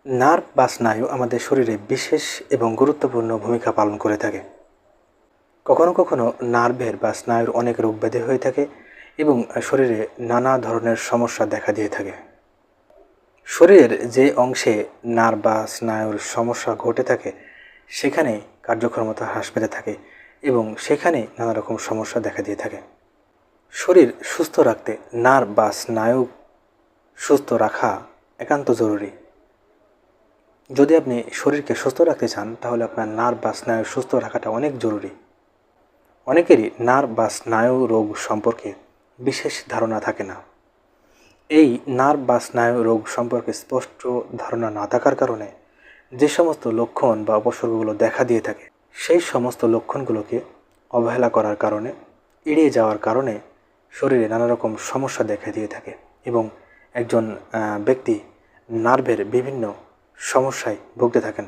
Nerve বা স্নায়ু আমাদের শরীরে বিশেষ এবং গুরুত্বপূর্ণ ভূমিকা পালন করে থাকে। কখনো কখনো নার্ভের বা স্নায়ুর অনেক রোগ ব্যাধি হয়ে থাকে এবং শরীরে নানা ধরনের সমস্যা দেখা দিয়ে থাকে। শরীরের যে অংশে নার্ভ বা স্নায়ুর সমস্যা ঘটে থাকে সেখানে কার্যক্ষমতা হ্রাস পেতে থাকে এবং সেখানে নানা রকম সমস্যা দেখা দিয়ে থাকে। শরীর সুস্থ রাখতে নার্ভ বা স্নায়ু সুস্থ রাখা একান্ত জরুরি। যদি আপনি শরীরকে সুস্থ রাখতে চান তাহলে আপনার নার্ভ বা স্নায়ু সুস্থ রাখাটা অনেক জরুরি। অনেকেরই নার্ভ বা স্নায়ু রোগ সম্পর্কে বিশেষ ধারণা থাকে না। এই নার্ভ বা স্নায়ু রোগ সম্পর্কে স্পষ্ট ধারণা না থাকার কারণে যে সমস্ত লক্ষণ বা উপসর্গগুলো দেখা দিয়ে থাকে সেই সমস্ত লক্ষণগুলোকে অবহেলা করার কারণে, এড়িয়ে যাওয়ার কারণে শরীরে নানা রকম সমস্যা দেখা দিয়ে থাকে এবং একজন ব্যক্তি নার্ভের বিভিন্ন সমস্যায় ভুগতে থাকেন।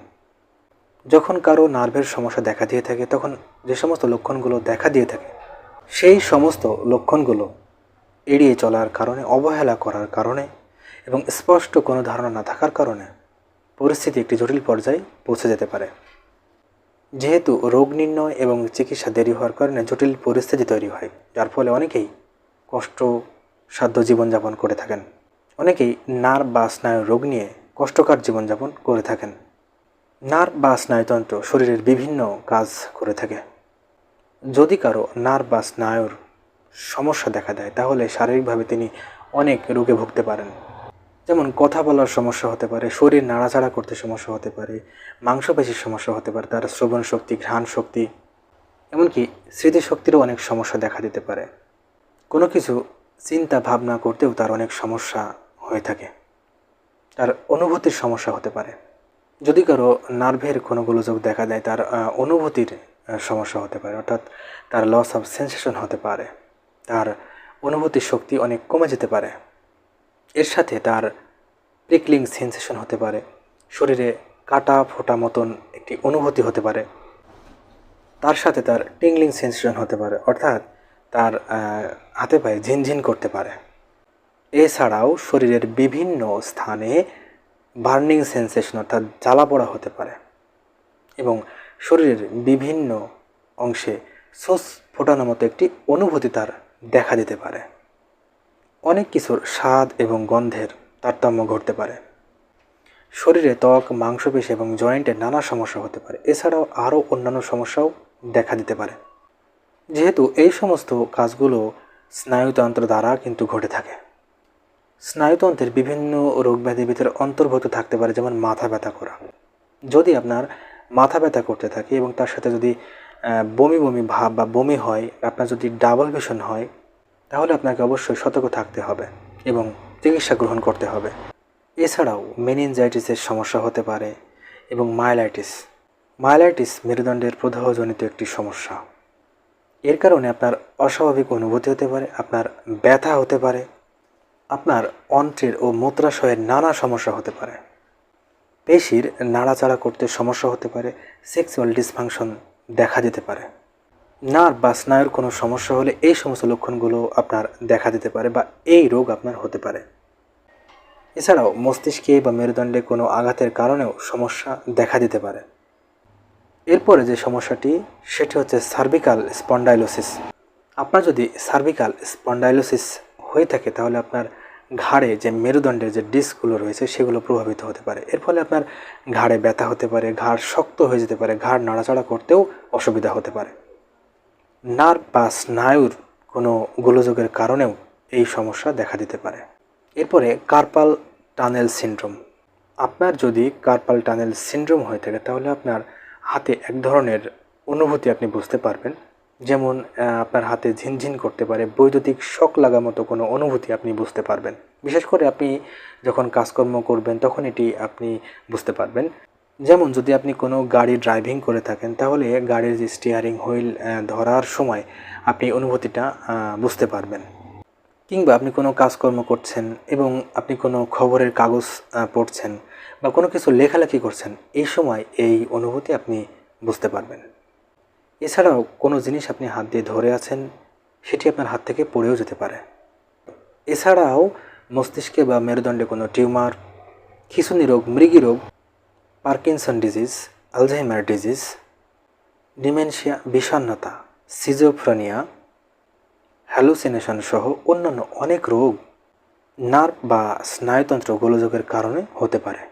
যখন কারো নার্ভের সমস্যা দেখা দিয়ে থাকে তখন যে সমস্ত লক্ষণগুলো দেখা দিয়ে থাকে সেই সমস্ত লক্ষণগুলো এড়িয়ে চলার কারণে, অবহেলা করার কারণে এবং স্পষ্ট কোনো ধারণা না থাকার কারণে পরিস্থিতি একটি জটিল পর্যায়ে পৌঁছে যেতে পারে। যেহেতু রোগ নির্ণয় এবং চিকিৎসা দেরি হওয়ার কারণে জটিল পরিস্থিতি তৈরি হয়, যার ফলে অনেকেই কষ্টসাধ্য জীবনযাপন করে থাকেন। অনেকেই নার্ভ বা স্নায়ুর রোগ নিয়ে কষ্টকর জীবনযাপন করে থাকেন। নার্ভ বা স্নায়ুতন্ত্র শরীরের বিভিন্ন কাজ করে থাকে। যদি কারো নার্ভ বা স্নায়ুর সমস্যা দেখা দেয় তাহলে শারীরিকভাবে তিনি অনেক রোগে ভুগতে পারেন। যেমন কথা বলার সমস্যা হতে পারে, শরীর নাড়াচাড়া করতে সমস্যা হতে পারে, মাংসপেশির সমস্যা হতে পারে, তার শ্রবণ শক্তি, ঘ্রাণ শক্তি, এমনকি স্মৃতিশক্তিরও অনেক সমস্যা দেখা দিতে পারে। কোনো কিছু চিন্তা ভাবনা করতেও তার অনেক সমস্যা হয়ে থাকে। তার অনুভূতির সমস্যা হতে পারে। যদি কারো নার্ভের কোনো গোলযোগ দেখা দেয় তার অনুভূতির সমস্যা হতে পারে, অর্থাৎ তার লস অফ সেন্সেশন হতে পারে, তার অনুভূতির শক্তি অনেক কমে যেতে পারে। এর সাথে তার প্রিকলিং সেন্সেশন হতে পারে, শরীরে কাটা ফোটা মতন একটি অনুভূতি হতে পারে, তার সাথে তার টিংলিং সেন্সেশন হতে পারে, অর্থাৎ তার হাতে পায়ে ঝিনঝিন করতে পারে। এছাড়াও শরীরের বিভিন্ন স্থানে বার্নিং সেন্সেশন অর্থাৎ জ্বালা পোড়া হতে পারে এবং শরীরের বিভিন্ন অংশে সোস ফোটানোর মতো একটি অনুভূতি তার দেখা দিতে পারে। অনেক কিছুর স্বাদ এবং গন্ধের তারতম্য ঘটতে পারে। শরীরে ত্বক, মাংসপেশি এবং জয়েন্টের নানা সমস্যা হতে পারে। এছাড়াও আরও অন্যান্য সমস্যাও দেখা দিতে পারে। যেহেতু এই সমস্ত কাজগুলো স্নায়ুতন্ত্র দ্বারা কিন্তু ঘটে থাকে। স্নায়ুতন্ত্রের বিভিন্ন রোগব্যাধির ভিতরে অন্তর্ভুক্ত থাকতে পারে, যেমন মাথা ব্যথা করা। যদি আপনার মাথা ব্যথা করতে থাকে এবং তার সাথে যদি বমি বমি ভাব বা বমি হয়, আপনার যদি ডাবল ভিশন হয়, তাহলে আপনাকে অবশ্যই সতর্ক থাকতে হবে এবং চিকিৎসা গ্রহণ করতে হবে। এছাড়াও মেনিনজাইটিসের সমস্যা হতে পারে এবং মাইলাইটিস মেরুদণ্ডের প্রদাহজনিত একটি সমস্যা। এর কারণে আপনার অস্বাভাবিক অনুভূতি হতে পারে, আপনার ব্যথা হতে পারে, আপনার অন্ত্রের ও মূত্রাশয়ের নানা সমস্যা হতে পারে, পেশির নাড়াচাড়া করতে সমস্যা হতে পারে, সেক্সুয়াল ডিসফাংশন দেখা দিতে পারে। নার্ভ বা স্নায়ুর কোনো সমস্যা হলে এই সমস্ত লক্ষণগুলো আপনার দেখা দিতে পারে বা এই রোগ আপনার হতে পারে। এছাড়াও মস্তিষ্কে বা মেরুদণ্ডে কোনো আঘাতের কারণেও সমস্যা দেখা দিতে পারে। এরপরে যে সমস্যাটি সেটি হচ্ছে সার্ভিক্যাল স্পন্ডাইলোসিস। আপনার যদি সার্ভিক্যাল স্পন্ডাইলোসিস হয়ে থাকে তাহলে আপনার ঘাড়ে যে মেরুদণ্ডের যে ডিস্কগুলো রয়েছে সেগুলো প্রভাবিত হতে পারে। এর ফলে আপনার ঘাড়ে ব্যথা হতে পারে, ঘাড় শক্ত হয়ে যেতে পারে, ঘাড় নাড়াচাড়া করতেও অসুবিধা হতে পারে। নার্ভ বা স্নায়ুর কোনো গোলযোগের কারণেও এই সমস্যা দেখা দিতে পারে। এরপরে কার্পাল টানেল সিনড্রোম। আপনার যদি কার্পাল টানেল সিনড্রোম হয়ে থাকে তাহলে আপনার হাতে এক ধরনের অনুভূতি আপনি বুঝতে পারবেন, যেমন আপনার হাতে ঝিনঝিন করতে পারে, বৈদ্যুতিক শক লাগা মতো কোনো অনুভূতি আপনি বুঝতে পারবেন। বিশেষ করে আপনি যখন কাজকর্ম করবেন তখন এটি আপনি বুঝতে পারবেন। যেমন যদি আপনি কোনো গাড়ি ড্রাইভিং করে থাকেন তাহলে গাড়ির যে স্টিয়ারিং হুইল ধরার সময় আপনি অনুভূতিটা বুঝতে পারবেন। কিংবা আপনি কোনো কাজকর্ম করছেন এবং আপনি কোনো খবরের কাগজ পড়ছেন বা কোনো কিছু লেখালেখি করছেন, এই সময় এই অনুভূতি আপনি বুঝতে পারবেন। এছাড়াও কোনো জিনিস আপনি হাত দিয়ে ধরে আছেন, সেটি আপনার হাত থেকে পড়েও যেতে পারে। এছাড়াও মস্তিষ্কে বা মেরুদণ্ডে কোনো টিউমার খিঁচুনি রোগ, মৃগী রোগ, Parkinson disease, Alzheimer disease, dementia, বিষণ্ণতা, সিজোফ্রেনিয়া, হ্যালুসিনেশন সহ অন্যান্য অনেক রোগ নার্ভ বা স্নায়ুতন্ত্র গোলযোগের কারণে হতে পারে।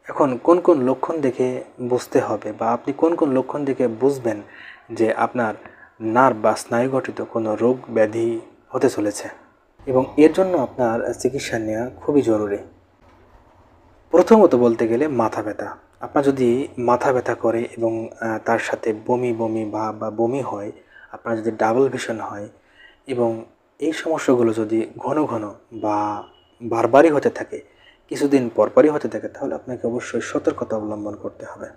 এখন কোন কোন লক্ষণ দেখে বুঝতে হবে বা আপনি কোন কোন লক্ষণ দেখে বুঝবেন যে আপনার নার্ভ বা স্নায়ুগঠিত কোনো রোগ ব্যাধি হতে চলেছে এবং এর জন্য আপনার চিকিৎসা নেওয়া খুবই জরুরি। প্রথমত বলতে গেলে মাথা ব্যথা। আপনার যদি মাথা ব্যথা করে এবং তার সাথে বমি বমি ভাব বা বমি হয়, আপনার যদি ডাবল ভিশন হয় এবং এই সমস্যাগুলো যদি ঘন ঘন বা বারবারই হতে থাকে, কিছুদিন পরপরই হতে থাকে, তাহলে আপনাকে অবশ্যই সতর্কতা অবলম্বন করতে হবে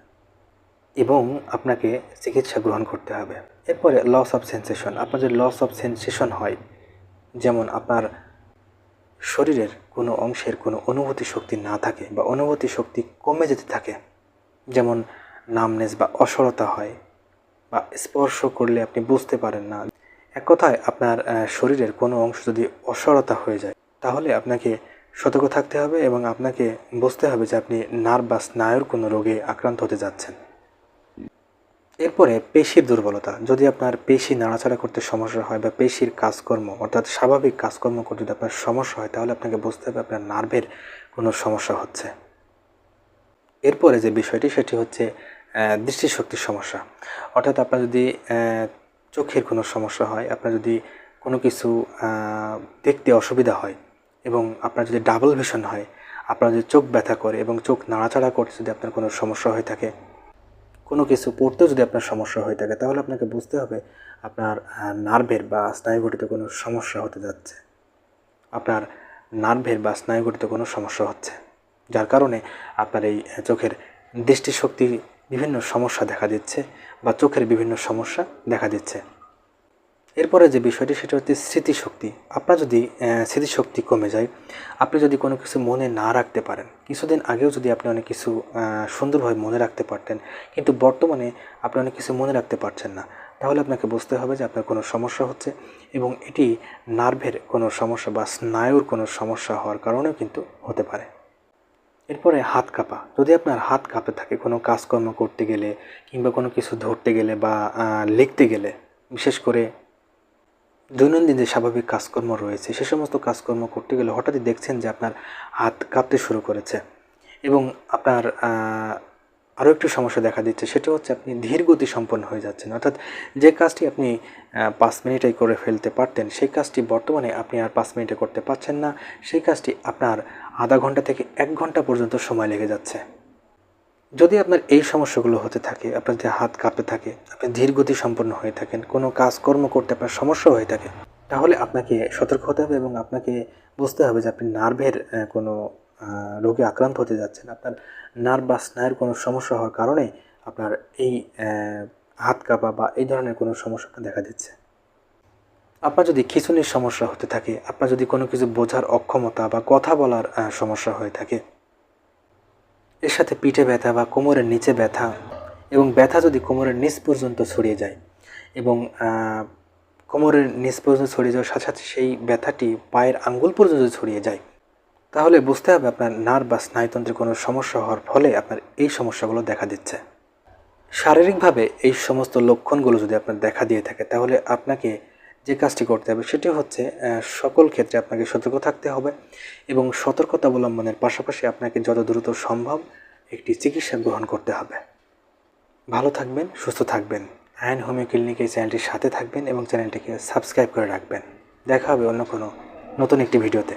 এবং আপনাকে চিকিৎসা গ্রহণ করতে হবে। এরপরে লস অফ সেন্সেশন। আপনার যদি লস অফ সেন্সেশন হয়, যেমন আপনার শরীরের কোনো অংশের কোনো অনুভূতি শক্তি না থাকে বা অনুভূতি শক্তি কমে যেতে থাকে, যেমন নামনেস বা অসরতা হয় বা স্পর্শ করলে আপনি বুঝতে পারেন না, এক কথায় আপনার শরীরের কোনো অংশ যদি অসরতা হয়ে যায়, তাহলে আপনাকে সতর্ক থাকতে হবে এবং আপনাকে বুঝতে হবে যে আপনি নার্ভ বা স্নায়ুর কোনো রোগে আক্রান্ত হতে যাচ্ছেন। এরপরে পেশির দুর্বলতা। যদি আপনার পেশি নাড়াচাড়া করতে সমস্যা হয় বা পেশির কাজকর্ম অর্থাৎ স্বাভাবিক কাজকর্ম করতে যদি আপনার সমস্যা হয়, তাহলে আপনাকে বুঝতে হবে আপনার নার্ভের কোনো সমস্যা হচ্ছে। এরপরে যে বিষয়টি সেটি হচ্ছে দৃষ্টিশক্তির সমস্যা। অর্থাৎ আপনার যদি চোখের কোনো সমস্যা হয়, আপনার যদি কোনো কিছু দেখতে অসুবিধা হয় এবং আপনার যদি ডাবল ভিশন হয়, আপনার যদি চোখ ব্যথা করে এবং চোখ নাড়াচাড়া করতে যদি আপনার কোনো সমস্যা হয়ে থাকে, কোনো কিছু পড়তেও যদি আপনার সমস্যা হয়ে থাকে, তাহলে আপনাকে বুঝতে হবে আপনার নার্ভের বা স্নায়ুগঠিত কোনো সমস্যা হতে যাচ্ছে, আপনার নার্ভের বা স্নায়ুগঠিত কোনো সমস্যা হচ্ছে, যার কারণে আপনার এই চোখের দৃষ্টিশক্তি বিভিন্ন সমস্যা দেখা দিচ্ছে বা চোখের বিভিন্ন সমস্যা দেখা দিচ্ছে। এরপরে যে বিষয়টি সেটা হচ্ছে স্মৃতিশক্তি। আপনার যদি স্মৃতিশক্তি কমে যায়, আপনি যদি কোনো কিছু মনে না রাখতে পারেন, কিছুদিন আগেও যদি আপনি অনেক কিছু সুন্দরভাবে মনে রাখতে পারতেন, কিন্তু বর্তমানে আপনি অনেক কিছু মনে রাখতে পারছেন না, তাহলে আপনাকে বুঝতে হবে যে আপনার কোনো সমস্যা হচ্ছে এবং এটি নার্ভের কোনো সমস্যা বা স্নায়ুর কোনো সমস্যা হওয়ার কারণেও কিন্তু হতে পারে। এরপরে হাত কাঁপা। যদি আপনার হাত কাঁপে থাকে কোনো কাজকর্ম করতে গেলে কিংবা কোনো কিছু ধরতে গেলে বা লিখতে গেলে, বিশেষ করে দৈনন্দিন যে স্বাভাবিক কাজকর্ম রয়েছে সে সমস্ত কাজকর্ম করতে গেলে হঠাৎই দেখছেন যে আপনার হাত কাঁপতে শুরু করেছে এবং আপনার আরও একটি সমস্যা দেখা দিচ্ছে, সেটা হচ্ছে আপনি ধীর গতি সম্পন্ন হয়ে যাচ্ছেন। অর্থাৎ যে কাজটি আপনি 5 মিনিটেই করে ফেলতে পারতেন, সেই কাজটি বর্তমানে আপনি আর 5 মিনিটে করতে পারছেন না, সেই কাজটি আপনার আধা ঘন্টা থেকে 1 ঘন্টা পর্যন্ত সময় লেগে যাচ্ছে। যদি আপনার এই সমস্যাগুলো হতে থাকে, আপনার যে হাত কাঁপতে থাকে, আপনি ধীর গতি সম্পন্ন হয়ে থাকেন, কোনো কাজকর্ম করতে আপনার সমস্যা হয়ে থাকে, তাহলে আপনাকে সতর্ক হতে হবে এবং আপনাকে বুঝতে হবে যে আপনি নার্ভের কোনো রোগে আক্রান্ত হতে যাচ্ছেন। আপনার নার্ভ বা স্নায়ুর কোনো সমস্যা হওয়ার কারণে আপনার এই হাত কাঁপা বা এই ধরনের কোনো সমস্যা দেখা দিচ্ছে। আপনার যদি খিঁচুনির সমস্যা হতে থাকে, আপনার যদি কোনো কিছু বোঝার অক্ষমতা বা কথা বলার সমস্যা হয়ে থাকে, এর সাথে পিঠে ব্যথা বা কোমরের নিচে ব্যথা এবং ব্যথা যদি কোমরের নিচ পর্যন্ত ছড়িয়ে যায় এবং কোমরের নিচ পর্যন্ত ছড়িয়ে যাওয়ার সাথে সাথে সেই ব্যথাটি পায়ের আঙ্গুল পর্যন্ত ছড়িয়ে যায়, তাহলে বুঝতে হবে আপনার নার্ভ বা স্নায়ুতন্ত্রে কোনো সমস্যা হওয়ার ফলে আপনার এই সমস্যাগুলো দেখা দিচ্ছে। শারীরিকভাবে এই সমস্ত লক্ষণগুলো যদি আপনার দেখা দিয়ে থাকে, তাহলে আপনাকে যে কাজটি করতে হবে সেটি হচ্ছে সকল ক্ষেত্রে আপনাকে সতর্ক থাকতে হবে এবং সতর্কতা অবলম্বনের পাশাপাশি আপনাকে যত দ্রুত সম্ভব একটি চিকিৎসা গ্রহণ করতে হবে। ভালো থাকবেন, সুস্থ থাকবেন। আয়ন হোমিও ক্লিনিক এই চ্যানেলটির সাথে থাকবেন এবং চ্যানেলটিকে সাবস্ক্রাইব করে রাখবেন। দেখা হবে অন্য কোনো নতুন একটি ভিডিওতে।